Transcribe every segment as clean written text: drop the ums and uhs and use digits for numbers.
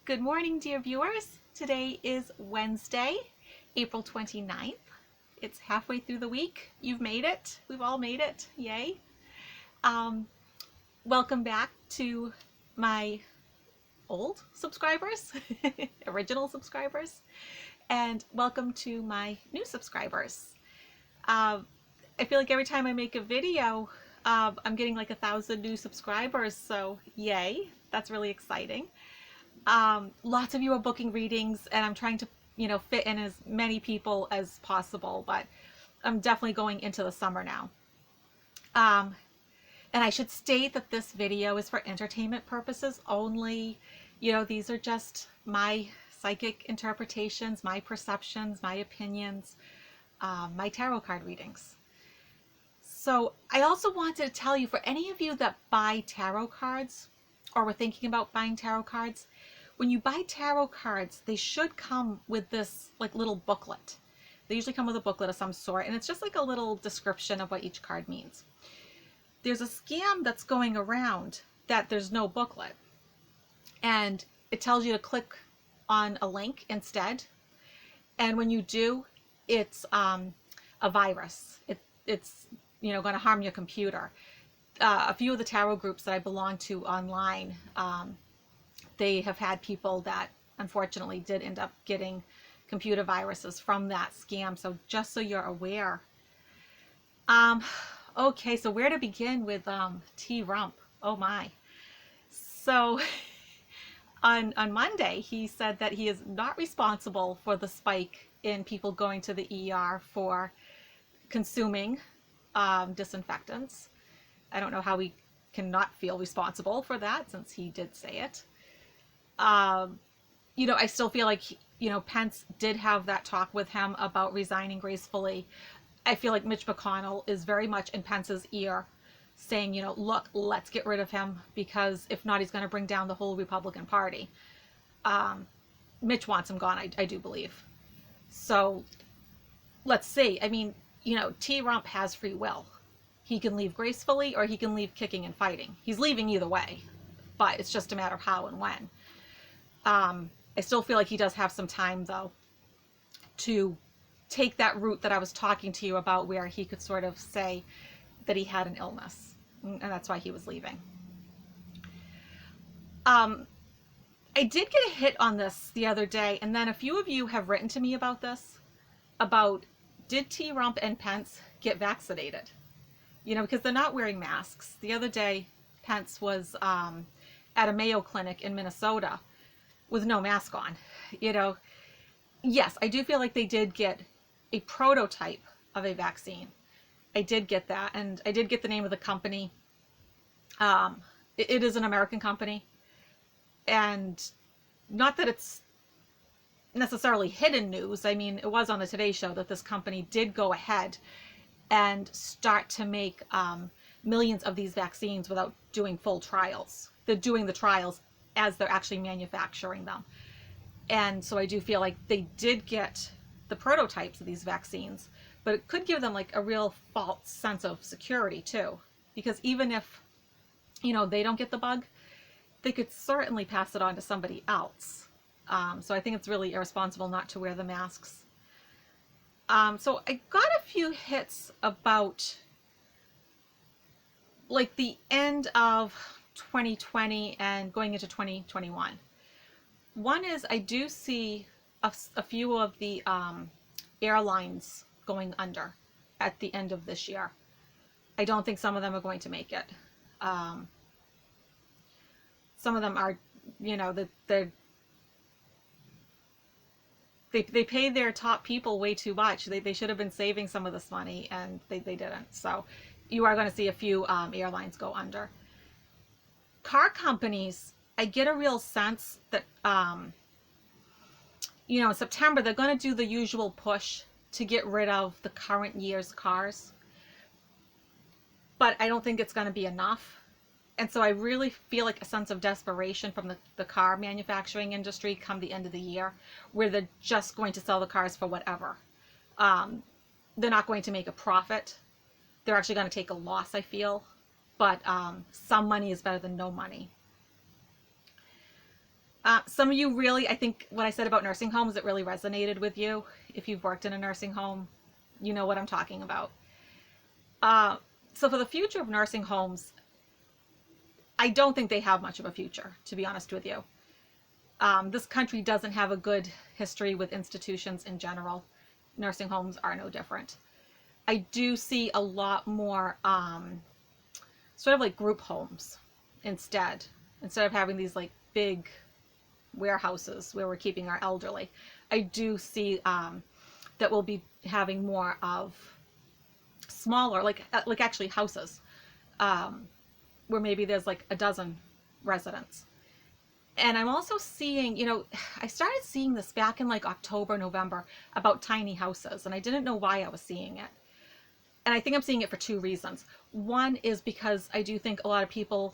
Good morning, dear viewers. Today is Wednesday, April 29th. It's halfway through the week. You've made it. We've all made it. Yay. Um, Welcome back to my old subscribers, original subscribers, and welcome to my new subscribers. I feel like every time I make a video, I'm getting like 1,000 new subscribers, so yay. That's really exciting. Lots of you are booking readings, and I'm trying to, fit in as many people as possible, but I'm definitely going into the summer now. And I should state that this video is for entertainment purposes only. These are just my psychic interpretations, my perceptions, my opinions, my tarot card readings. So I also wanted to tell you, for any of you that buy tarot cards or were thinking about buying tarot cards, when you buy tarot cards, they should come with this like little booklet. They usually come with a booklet of some sort, and it's just like a little description of what each card means. There's a scam that's going around that there's no booklet, and it tells you to click on a link instead. And when you do, it's a virus. It's going to harm your computer. A few of the tarot groups that I belong to online, they have had people that unfortunately did end up getting computer viruses from that scam. So just so you're aware. Okay, so where to begin with tRump? Oh my. So on Monday, he said that he is not responsible for the spike in people going to the ER for consuming disinfectants. I don't know how he cannot feel responsible for that, since he did say it. I still feel like, Pence did have that talk with him about resigning gracefully. I feel like Mitch McConnell is very much in Pence's ear, saying, look, let's get rid of him, because if not, he's going to bring down the whole Republican Party. Mitch wants him gone, I do believe. So let's see. I mean, tRump has free will. He can leave gracefully, or he can leave kicking and fighting. He's leaving either way, but it's just a matter of how and when. I still feel like he does have some time, though, to take that route that I was talking to you about, where he could sort of say that he had an illness, and that's why he was leaving. I did get a hit on this the other day, and then a few of you have written to me about this, about did tRump and Pence get vaccinated? Because they're not wearing masks. The other day, Pence was at a Mayo clinic in Minnesota with no mask on. Yes, I do feel like they did get a prototype of a vaccine. I did get that, and I did get the name of the company. It is an American company, and not that it's necessarily hidden news. I mean, it was on the Today Show that this company did go ahead and start to make millions of these vaccines without doing full trials. They're doing the trials as they're actually manufacturing them. And so I do feel like they did get the prototypes of these vaccines, but it could give them like a real false sense of security too. Because even if, they don't get the bug, they could certainly pass it on to somebody else. So I think it's really irresponsible not to wear the masks. So I got a few hits about like the end of 2020 and going into 2021. One is, I do see a few of the airlines going under at the end of this year. I don't think some of them are going to make it. Some of them are, they pay their top people way too much. They should have been saving some of this money, and they didn't. So you are going to see a few airlines go under. Car companies, I get a real sense that, in September, they're going to do the usual push to get rid of the current year's cars. But I don't think it's going to be enough. And so I really feel like a sense of desperation from the car manufacturing industry come the end of the year, where they're just going to sell the cars for whatever. They're not going to make a profit. They're actually going to take a loss, I feel. But some money is better than no money. Some of you really, I think what I said about nursing homes, it really resonated with you. If you've worked in a nursing home, you know what I'm talking about. Uh, so for the future of nursing homes, I don't think they have much of a future, to be honest with you. This country doesn't have a good history with institutions in general. Nursing homes are no different. I do see a lot more sort of like group homes instead of having these like big warehouses where we're keeping our elderly. I do see that we'll be having more of smaller, like actually houses, where maybe there's like a dozen residents. And I'm also seeing, I started seeing this back in like October, November about tiny houses, and I didn't know why I was seeing it. And I think I'm seeing it for two reasons. One is because I do think a lot of people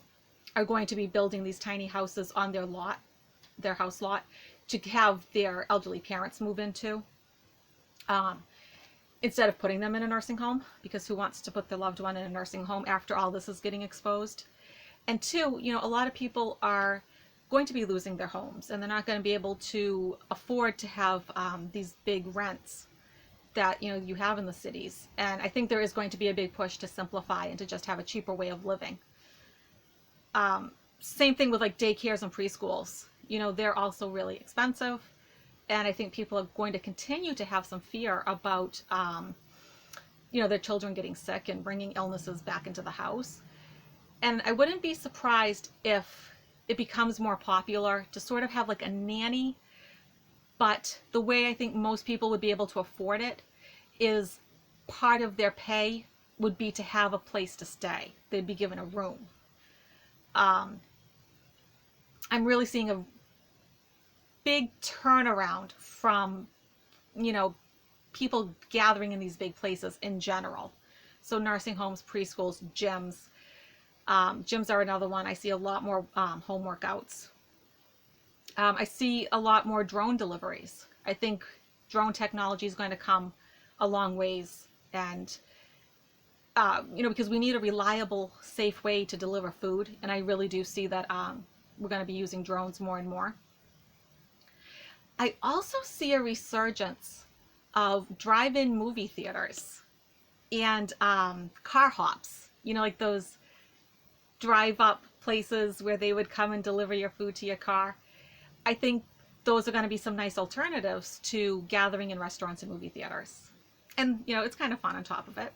are going to be building these tiny houses on their house lot, to have their elderly parents move into, instead of putting them in a nursing home, because who wants to put their loved one in a nursing home after all this is getting exposed? And two, a lot of people are going to be losing their homes, and they're not going to be able to afford to have these big rents that you have in the cities. And I think there is going to be a big push to simplify and to just have a cheaper way of living. Same thing with like daycares and preschools. They're also really expensive, and I think people are going to continue to have some fear about their children getting sick and bringing illnesses back into the house. And I wouldn't be surprised if it becomes more popular to sort of have like a nanny, but the way I think most people would be able to afford it is part of their pay would be to have a place to stay. They'd be given a room. I'm really seeing a big turnaround from, people gathering in these big places in general. So nursing homes, preschools, gyms. Gyms are another one. I see a lot more home workouts. I see a lot more drone deliveries. I think drone technology is going to come a long ways, and because we need a reliable, safe way to deliver food, and I really do see that we're going to be using drones more and more. I also see a resurgence of drive-in movie theaters and car hops, like those drive-up places where they would come and deliver your food to your car. I think those are going to be some nice alternatives to gathering in restaurants and movie theaters. And, it's kind of fun on top of it.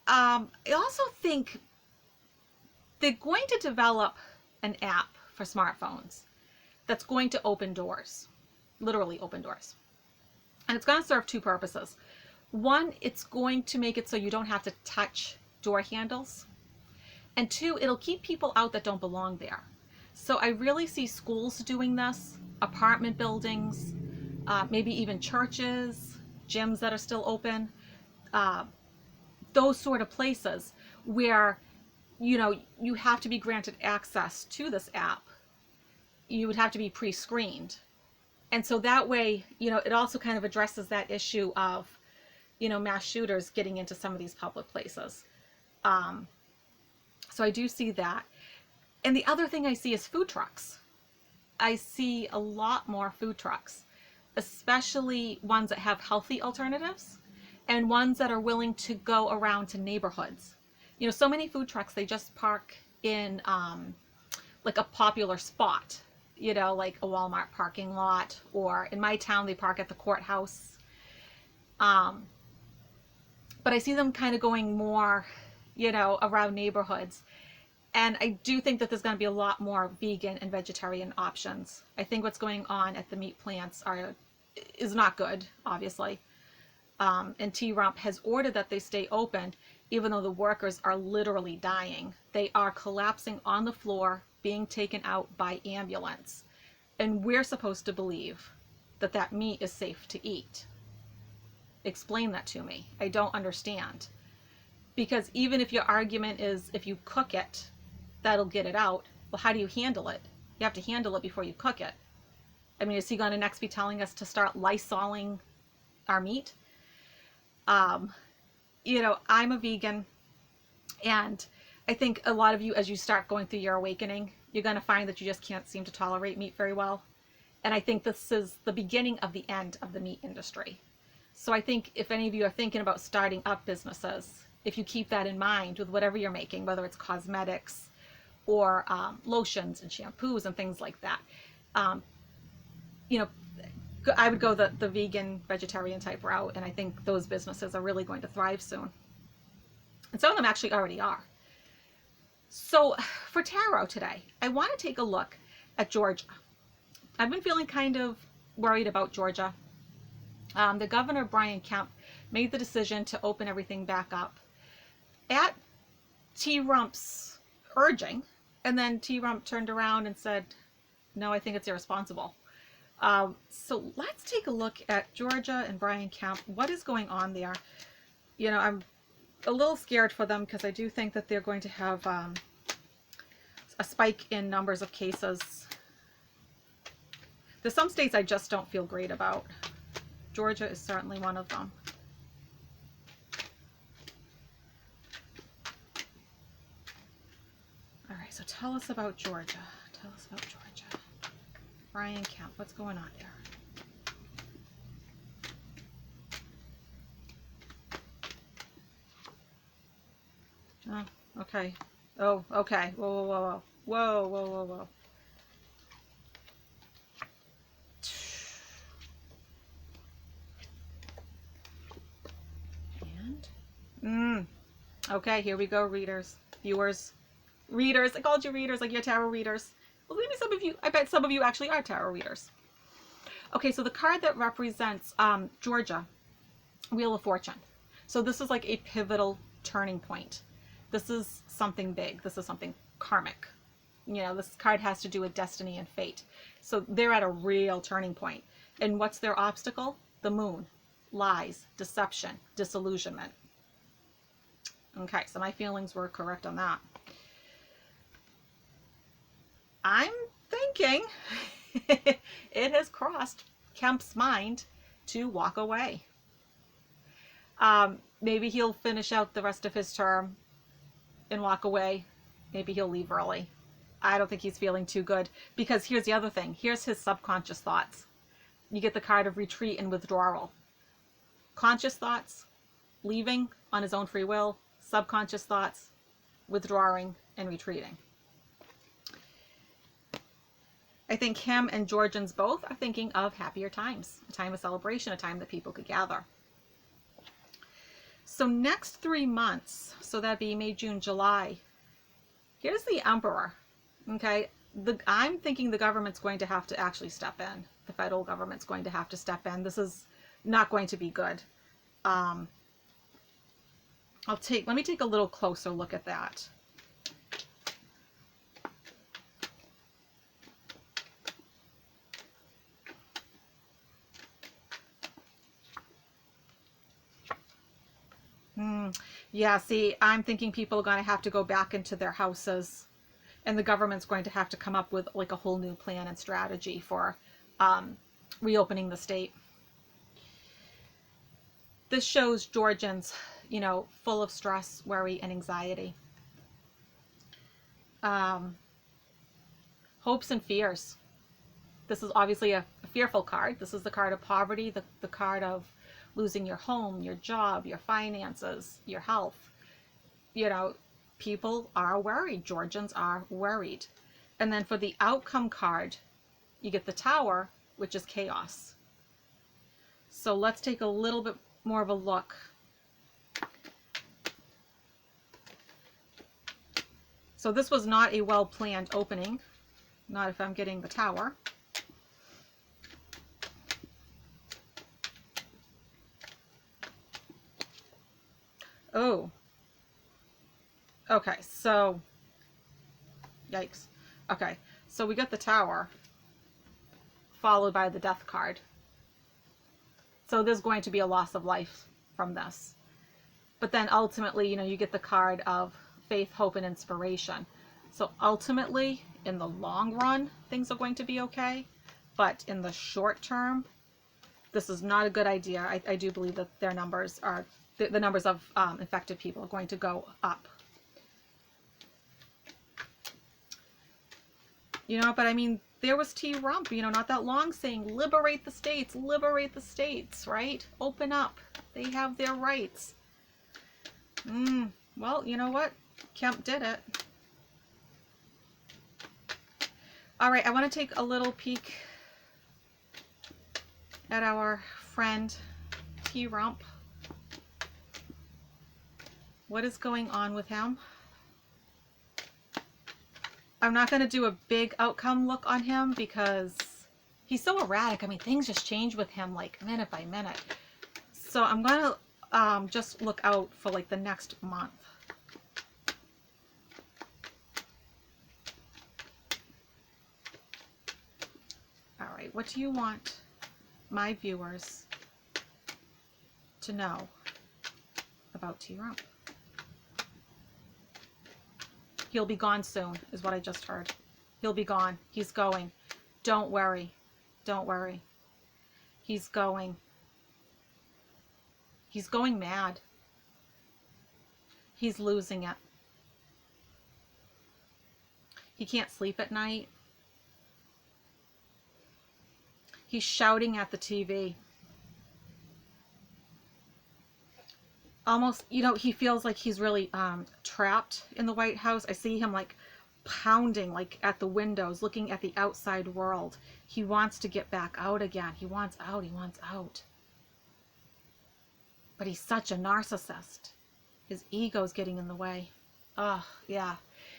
I also think they're going to develop an app for smartphones that's going to open doors, literally open doors. And it's going to serve two purposes. One, it's going to make it so you don't have to touch door handles. And two, it'll keep people out that don't belong there. So I really see schools doing this, apartment buildings, maybe even churches, gyms that are still open, those sort of places where, you have to be granted access to this app. You would have to be pre-screened. And so that way, it also kind of addresses that issue of, mass shooters getting into some of these public places. So I do see that. And the other thing I see is food trucks. I see a lot more food trucks, especially ones that have healthy alternatives and ones that are willing to go around to neighborhoods. So many food trucks, they just park in like a popular spot, like a Walmart parking lot, or in my town, they park at the courthouse. But I see them kind of going more, around neighborhoods. And I do think that there's going to be a lot more vegan and vegetarian options. I think what's going on at the meat plants is not good, obviously. And tRump has ordered that they stay open, even though the workers are literally dying. They are collapsing on the floor, being taken out by ambulance. And we're supposed to believe that that meat is safe to eat. Explain that to me. I don't understand. Because even if your argument is if you cook it, that'll get it out, well, how do you handle it? You have to handle it before you cook it. I mean, is he going to next be telling us to start lysoling our meat? I'm a vegan, and I think a lot of you, as you start going through your awakening, you're going to find that you just can't seem to tolerate meat very well. And I think this is the beginning of the end of the meat industry. So I think if any of you are thinking about starting up businesses, if you keep that in mind with whatever you're making, whether it's cosmetics or lotions and shampoos and things like that, you know, I would go the vegan, vegetarian type route, and I think those businesses are really going to thrive soon. And some of them actually already are. So for tarot today, I want to take a look at Georgia. I've been feeling kind of worried about Georgia. The governor, Brian Kemp, made the decision to open everything back up at tRump's urging, and then tRump turned around and said, no, I think it's irresponsible. So let's take a look at Georgia and Brian Kemp. What is going on there? You know, I'm a little scared for them because I do think that they're going to have a spike in numbers of cases. There's some states I just don't feel great about. Georgia is certainly one of them. All right, so tell us about Georgia. Tell us about Georgia. Brian Kemp, what's going on there? Oh, okay. Oh, okay. Whoa, whoa, whoa, whoa. Whoa, whoa, whoa, whoa. And, okay, here we go, readers, viewers, readers. I called you readers, like you're tarot readers. Well, maybe some of you, I bet some of you actually are tarot readers. Okay, so the card that represents Georgia, Wheel of Fortune. So this is like a pivotal turning point. This is something big. This is something karmic. You know, this card has to do with destiny and fate. So they're at a real turning point. And what's their obstacle? The moon. Lies, deception, disillusionment. Okay, so my feelings were correct on that. I'm thinking it has crossed Kemp's mind to walk away. Maybe he'll finish out the rest of his term and walk away. Maybe he'll leave early. I don't think he's feeling too good, because here's the other thing. Here's his subconscious thoughts. You get the card of retreat and withdrawal. Conscious thoughts, leaving on his own free will. Subconscious thoughts, withdrawing and retreating. I think him and Georgians both are thinking of happier times, a time of celebration, a time that people could gather. So next 3 months, so that'd be May, June, July. Here's the Emperor. Okay, I'm thinking the government's going to have to actually step in. The federal government's going to have to step in. This is not going to be good. Let me take a little closer look at that. Yeah, see, I'm thinking people are going to have to go back into their houses, and the government's going to have to come up with like a whole new plan and strategy for reopening the state. This shows Georgians, you know, full of stress, worry, and anxiety. Hopes and fears. This is obviously a fearful card. This is the card of poverty, the card of losing your home, your job, your finances, your health. You know, people are worried. Georgians are worried. And then for the outcome card, you get the Tower, which is chaos. So let's take a little bit more of a look. So this was not a well-planned opening. Not if I'm getting the Tower. Oh. Okay, so, yikes. Okay, so we got the Tower, followed by the Death card. So there's going to be a loss of life from this. But then ultimately, you know, you get the card of faith, hope, and inspiration. So ultimately, in the long run, things are going to be okay. But in the short term, this is not a good idea. I do believe that their numbers are, the numbers of infected people are going to go up. You know, but I mean, there was tRump, you know, not that long saying, liberate the states, right? Open up. They have their rights. Well, you know what? Kemp did it. All right, I want to take a little peek at our friend tRump. What is going on with him? I'm not going to do a big outcome look on him because he's so erratic. I mean, things just change with him like minute by minute. So I'm going to just look out for like the next month. All right, what do you want my viewers to know about tRump? He'll be gone soon, is what I just heard. He'll be gone. He's going. Don't worry. Don't worry. He's going. He's going mad. He's losing it. He can't sleep at night. He's shouting at the TV. Almost, you know, he feels like he's really trapped in the White House. I see him like pounding like at the windows, looking at the outside world. He wants to get back out again. He wants out. He wants out. But he's such a narcissist. His ego's getting in the way. Oh, yeah.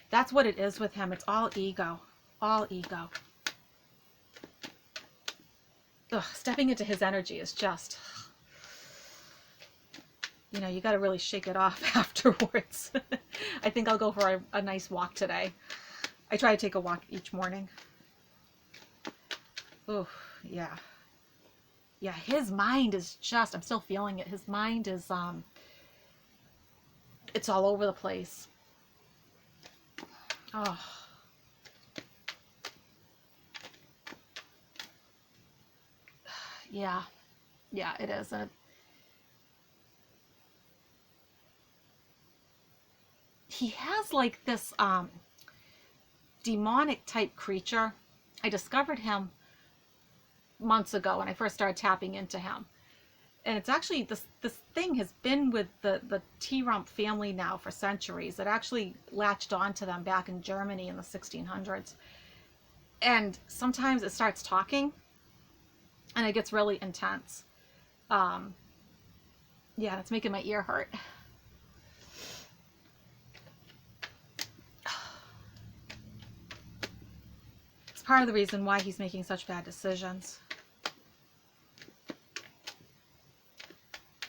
That's what it is with him. It's all ego. All ego. Ugh, stepping into his energy is just... You know, you got to really shake it off afterwards. I think I'll go for a nice walk today. I try to take a walk each morning. Oh, yeah. Yeah, his mind is just, I'm still feeling it. His mind is, it's all over the place. Oh. Yeah. Yeah, it is. He has like this demonic type creature. I discovered him months ago when I first started tapping into him. And it's actually, this thing has been with the tRump family now for centuries. It actually latched onto them back in Germany in the 1600s. And sometimes it starts talking and it gets really intense. Yeah, it's making my ear hurt. Part of the reason why he's making such bad decisions.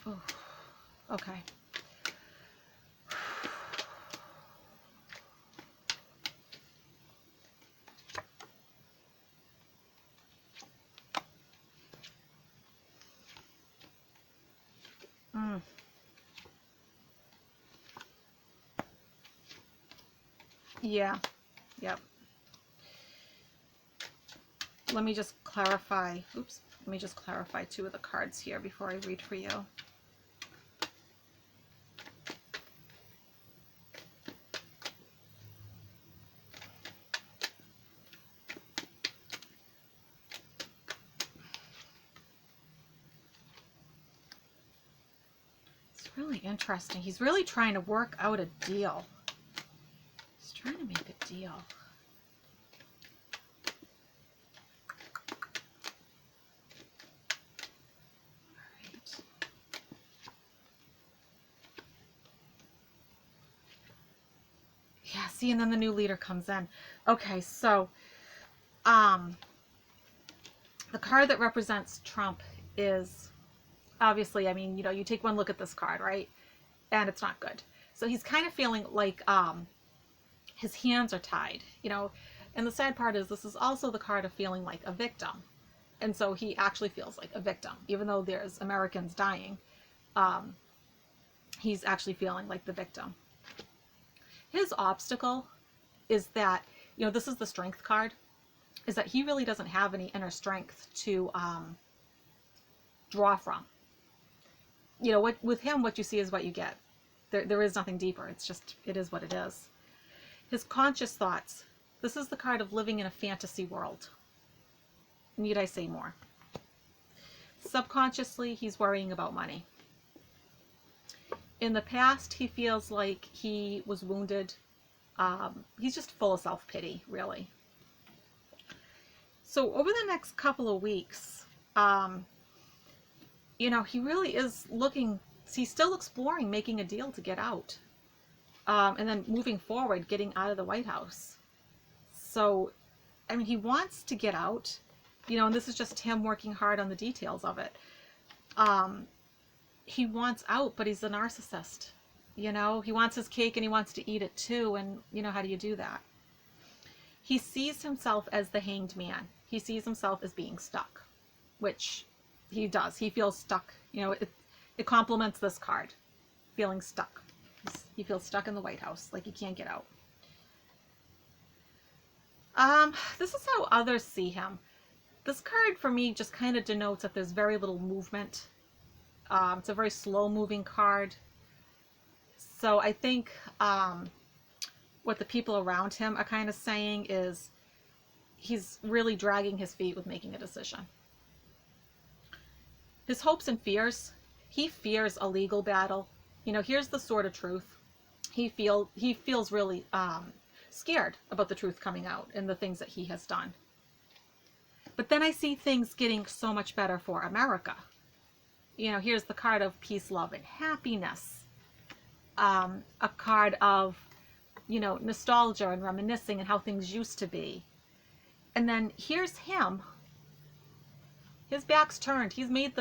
Oh, okay. Yeah. Yep. Let me just clarify. Oops. Let me just clarify 2 of the cards here before I read for you. It's really interesting. He's really trying to work out a deal. He's trying to make a deal. Yeah, see, and then the new leader comes in. Okay, so the card that represents Trump is obviously, I mean, you know, you take one look at this card, right? And it's not good. So he's kind of feeling like his hands are tied, you know. And the sad part is this is also the card of feeling like a victim. And so he actually feels like a victim, even though there's Americans dying. He's actually feeling like the victim. His obstacle is that, you know, this is the strength card, is that he really doesn't have any inner strength to draw from. You know, with him, what you see is what you get. There is nothing deeper. It's just, it is what it is. His conscious thoughts This is the card of living in a fantasy world. Need I say more? Subconsciously, he's worrying about money. In the past, he feels like he was wounded. He's just full of self-pity, really. So over the next couple of weeks, you know, he really is looking, he's still exploring making a deal to get out. And then moving forward, getting out of the White House. So, I mean, he wants to get out, you know, and this is just him working hard on the details of it. He wants out, but he's a narcissist. You know, he wants his cake and he wants to eat it too. And, you know, how do you do that? He sees himself as the hanged man. He sees himself as being stuck, which he does. He feels stuck. You know, it complements this card, feeling stuck. He feels stuck in the White House, like he can't get out. This is how others see him. This card for me just kind of denotes that there's very little movement. It's a very slow moving card. So I think what the people around him are kind of saying is he's really dragging his feet with making a decision. His hopes and fears. He fears a legal battle. You know, here's the sort of truth. He feels really scared about the truth coming out and the things that he has done. But then I see things getting so much better for America. You know, here's the card of peace, love, and happiness. A card of, you know, nostalgia and reminiscing and how things used to be. And then here's him. His back's turned. He's made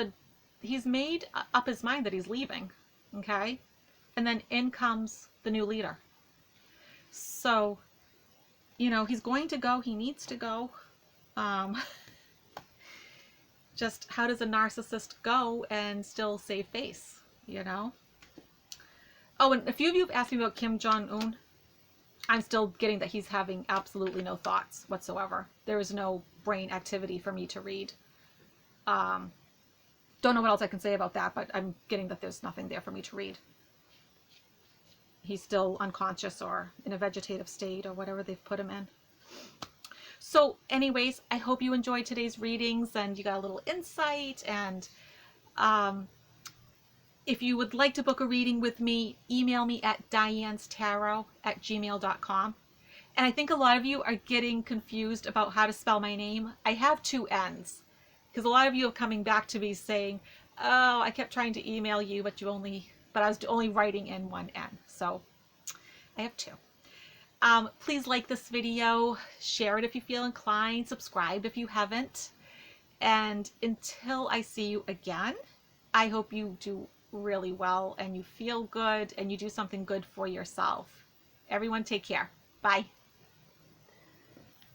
up his mind that he's leaving. Okay? And then in comes the new leader. So, you know, he's going to go. He needs to go. Just how does a narcissist go and still save face, you know? Oh, and a few of you have asked me about Kim Jong-un. I'm still getting that he's having absolutely no thoughts whatsoever. There is no brain activity for me to read. Don't know what else I can say about that, but I'm getting that there's nothing there for me to read. He's still unconscious or in a vegetative state or whatever they've put him in. So anyways, I hope you enjoyed today's readings and you got a little insight. And if you would like to book a reading with me, email me at dianestarot@gmail.com. And I think a lot of you are getting confused about how to spell my name. I have 2 N's because a lot of you are coming back to me saying, oh, I kept trying to email you, but I was only writing in 1 N. So I have 2. Please like this video, share it if you feel inclined, subscribe if you haven't. And until I see you again, I hope you do really well and you feel good and you do something good for yourself. Everyone take care. Bye.